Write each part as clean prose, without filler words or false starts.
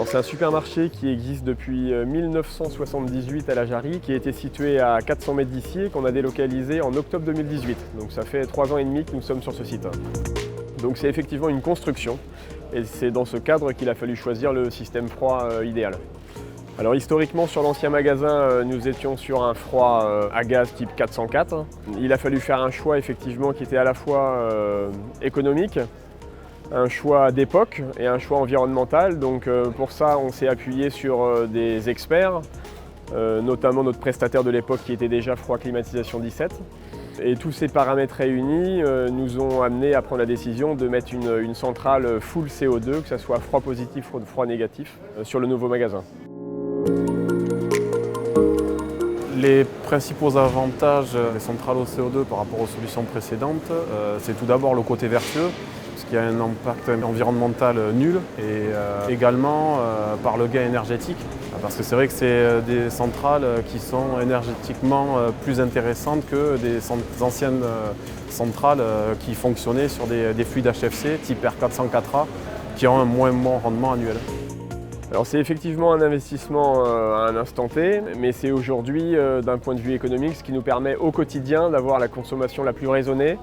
C'est un supermarché qui existe depuis 1978 à la Jarry, qui a été situé à 400 mètres d'ici et qu'on a délocalisé en octobre 2018. Donc ça fait 3 ans et demi que nous sommes sur ce site. Donc c'est effectivement une construction et c'est dans ce cadre qu'il a fallu choisir le système froid idéal. Alors historiquement sur l'ancien magasin, nous étions sur un froid à gaz type 404. Il a fallu faire un choix effectivement qui était à la fois économique, un choix d'époque et un choix environnemental. Donc pour ça on s'est appuyé sur des experts, notamment notre prestataire de l'époque qui était déjà Froid Climatisation 17. Et tous ces paramètres réunis nous ont amené à prendre la décision de mettre une centrale full CO2, que ce soit froid positif ou froid négatif, sur le nouveau magasin. Les principaux avantages des centrales au CO2 par rapport aux solutions précédentes, c'est tout d'abord le côté vertueux, parce qu'il y a un impact environnemental nul, et également par le gain énergétique, parce que c'est vrai que c'est des centrales qui sont énergétiquement plus intéressantes que des anciennes centrales qui fonctionnaient sur des fluides HFC type R404A qui ont un moins bon rendement annuel. Alors c'est effectivement un investissement à un instant T, mais c'est aujourd'hui, d'un point de vue économique, ce qui nous permet au quotidien d'avoir la consommation la plus raisonnée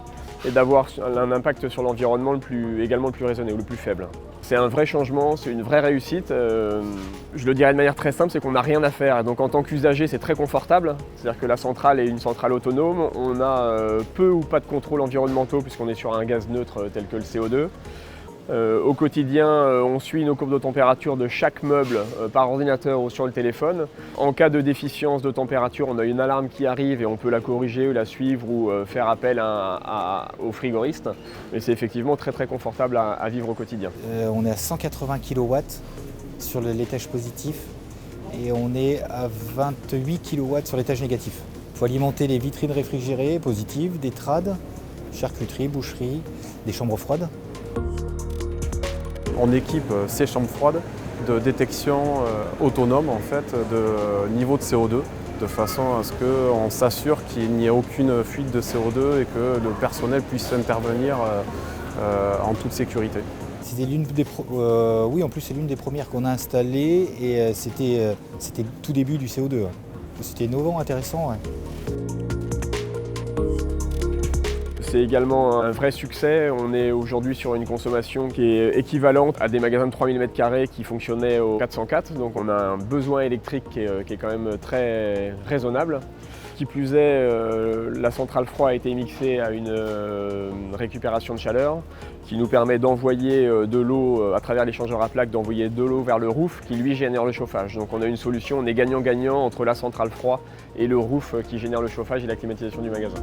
et d'avoir un impact sur l'environnement également le plus raisonné ou le plus faible. C'est un vrai changement, c'est une vraie réussite. Je le dirais de manière très simple, c'est qu'on n'a rien à faire. Donc en tant qu'usager, c'est très confortable. C'est-à-dire que la centrale est une centrale autonome. On a peu ou pas de contrôles environnementaux puisqu'on est sur un gaz neutre tel que le CO2. Au quotidien, on suit nos courbes de température de chaque meuble par ordinateur ou sur le téléphone. En cas de déficience de température, on a une alarme qui arrive et on peut la corriger ou la suivre ou faire appel au frigoriste. Mais c'est effectivement très très confortable à vivre au quotidien. On est à 180 kW sur l'étage positif et on est à 28 kW sur l'étage négatif. Il faut alimenter les vitrines réfrigérées positives, des trades, charcuterie, boucherie, des chambres froides. On équipe ces chambres froides de détection autonome en fait, de niveau de CO2, de façon à ce qu'on s'assure qu'il n'y ait aucune fuite de CO2 et que le personnel puisse intervenir en toute sécurité. C'était oui, en plus c'est l'une des premières qu'on a installées et c'était le tout début du CO2. C'était innovant, intéressant. Ouais. C'est également un vrai succès. On est aujourd'hui sur une consommation qui est équivalente à des magasins de 3000 m² qui fonctionnaient au 404. Donc on a un besoin électrique qui est quand même très raisonnable. Qui plus est, la centrale froid a été mixée à une récupération de chaleur qui nous permet d'envoyer de l'eau à travers l'échangeur à plaques, d'envoyer de l'eau vers le roof qui lui génère le chauffage. Donc on a une solution, on est gagnant-gagnant entre la centrale froid et le roof qui génère le chauffage et la climatisation du magasin.